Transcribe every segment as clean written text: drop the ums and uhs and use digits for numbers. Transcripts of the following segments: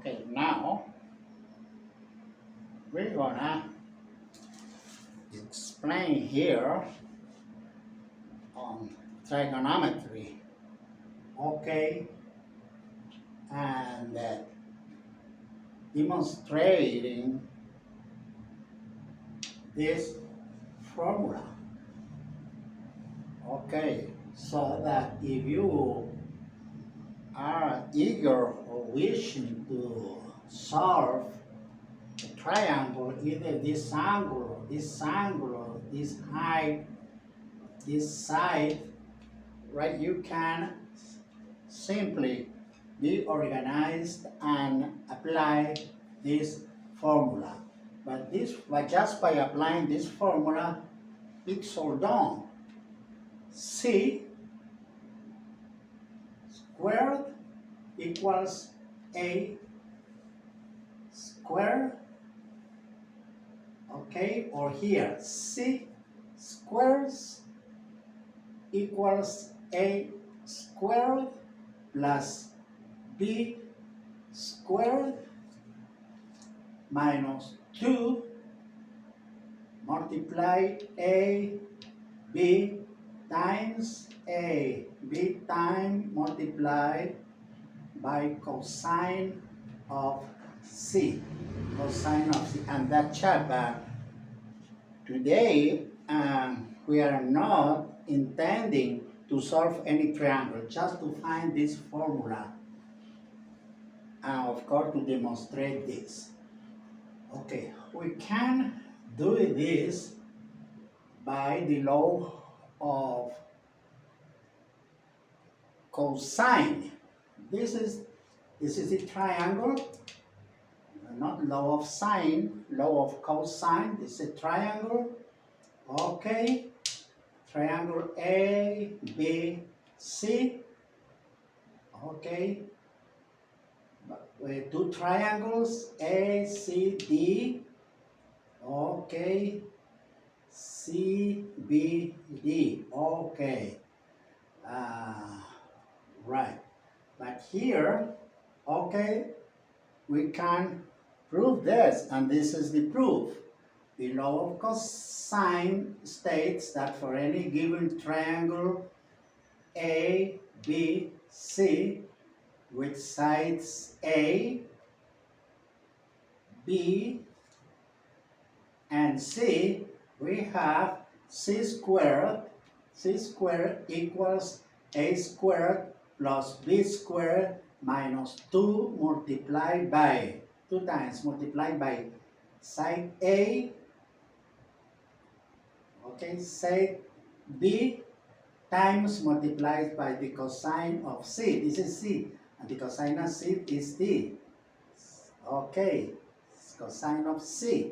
Okay, now we're gonna explain here on trigonometry. Okay, and demonstrating this formula. Okay, so that if you are eager or wishing to solve a triangle, either this angle, this angle, this height, this side, right, you can simply be organized and apply this formula. But just by applying this formula, it's all done. C squared equals A squared, okay, or here C squares equals A squared plus B squared minus 2 multiply A B times A B time multiplied by cosine of C, cosine of C, and that's but today we are not intending to solve any triangle, just to find this formula and of course to demonstrate this. Okay, we can do this by the law of cosine. This is the triangle, not law of sine, law of cosine. This is a triangle. Okay, triangle A, B, C. Okay, with two triangles A, C, D. Okay, C, B, D. Okay, right. But here, okay, we can prove this, and this is the proof. The law of cosine states that for any given triangle A, B, C, with sides A, B, and C, we have C squared equals A squared plus B squared minus 2 multiplied by 2 times multiplied by side A, okay, side B times multiplied by the cosine of C. This is C, and the cosine of C is D. Okay, cosine of C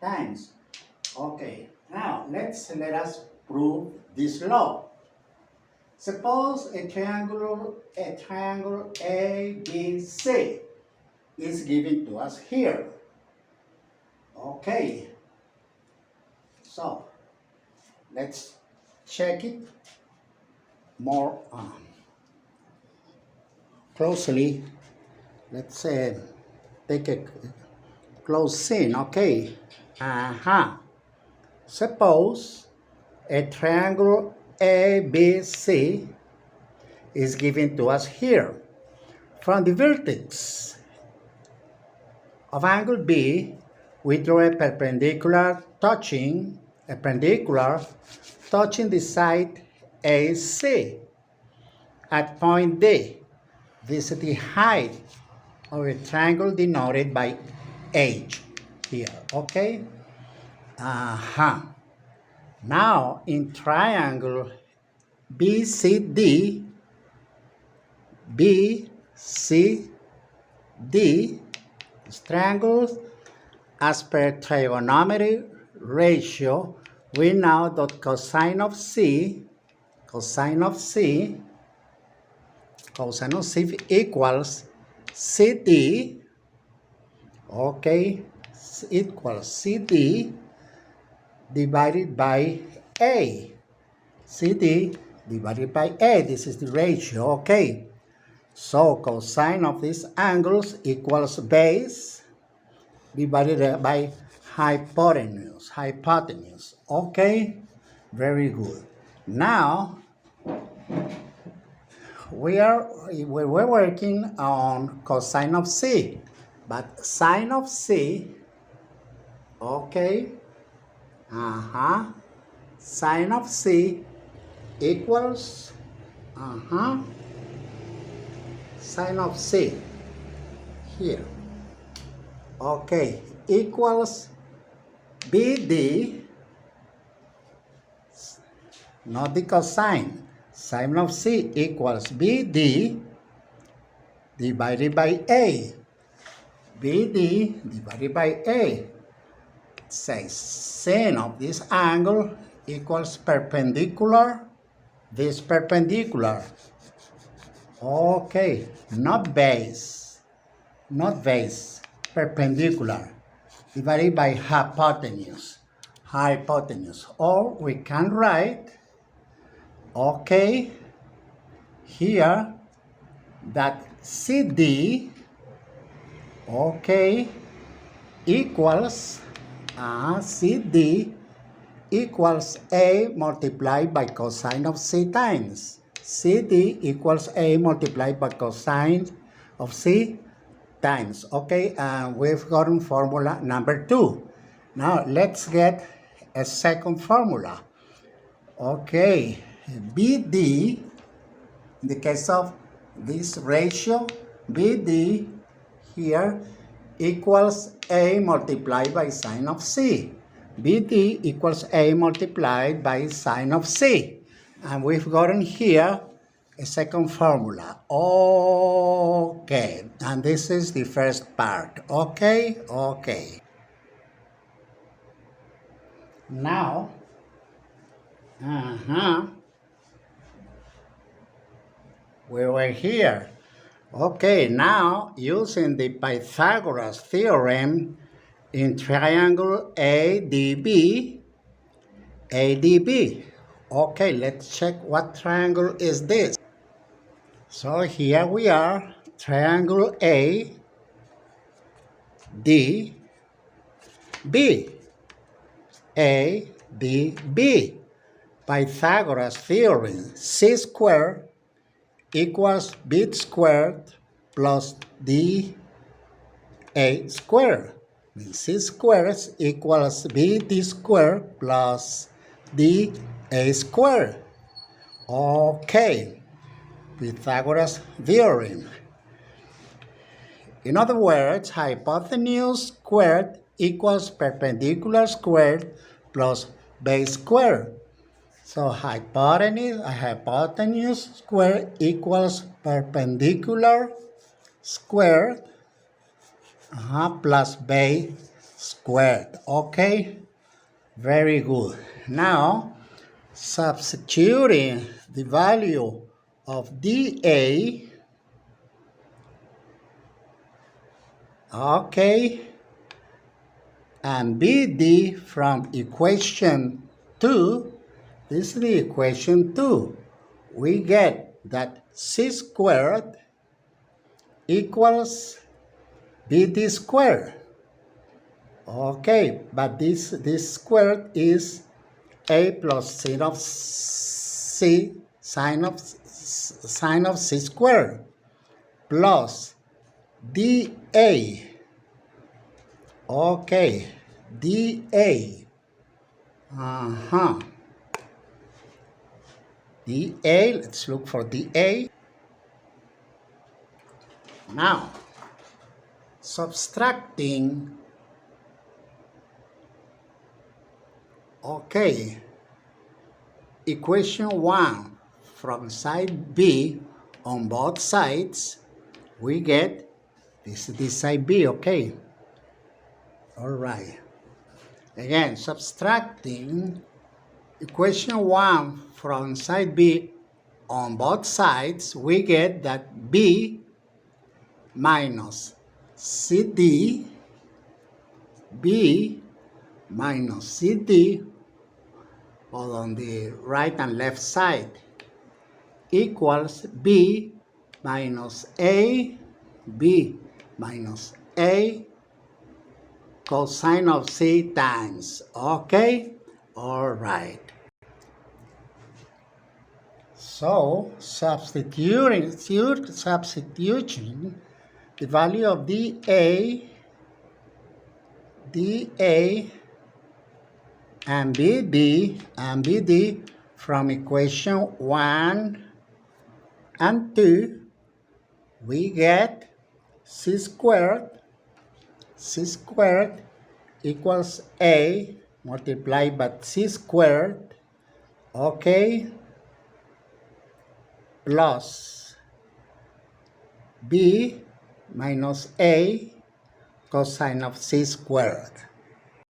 times. Okay, now let us prove this law. Suppose a triangle ABC is given to us here. Okay, so let's check it more closely. Let's take a close scene. Okay. Suppose a triangle ABC is given to us here. From the vertex of angle B, we draw a perpendicular touching the side AC at point D. This is the height of a triangle denoted by H here, okay? Now in triangle BCD, triangles as per trigonometry ratio, we know that cosine of C equals CD, okay, equals CD divided by A. CD divided by A, this is the ratio, okay. So cosine of these angles equals base divided by hypotenuse. Hypotenuse. Okay? Very good. Now, we're working on cosine of C. But sine of C, okay? Sine of C equals, sine of C here. Okay, equals BD, not the cosine. Sine of C equals BD divided by A. BD divided by A. It says sin of this angle equals perpendicular, this perpendicular. Okay, not base, perpendicular, divided by hypotenuse, or we can write, okay, here, that CD, okay, equals, CD equals A multiplied by cosine of C times. CD equals A multiplied by cosine of C times. Okay, we've gotten formula number 2. Now let's get a second formula. Okay, BD, in the case of this ratio, BD here equals A multiplied by sine of C. BD equals A multiplied by sine of C. And we've gotten here a second formula. Okay, and this is the first part. Okay. Now, we were here. Okay, now using the Pythagoras theorem in triangle ADB. Okay, let's check what triangle is this. So here we are, triangle ADB. ADB. Pythagoras theorem, C squared equals B squared plus DA squared. C squared equals BD squared plus DA squared. Okay, Pythagoras theorem. In other words, hypotenuse squared equals perpendicular squared plus base squared. So hypotenuse squared equals perpendicular squared plus base squared. Okay, very good. Now, substituting the value of dA, okay, and BD from equation 2, this is the equation 2. We get that C squared equals BD squared. Okay, but this squared is A plus sin of C, sine of C squared, plus dA. Okay, dA. dA, let's look for dA. Now, subtracting, okay, equation 1 from side B on both sides, we get this side B, okay? All right. Again, subtracting equation 1 from side B on both sides, we get that B minus CD, B minus CD, all on the right and left side, equals B minus A, B minus A cosine of C times. Okay? All right. So, substituting the value of dA and BD from equation 1 and 2, we get C squared equals A multiplied by C squared, okay, plus B minus A cosine of C squared.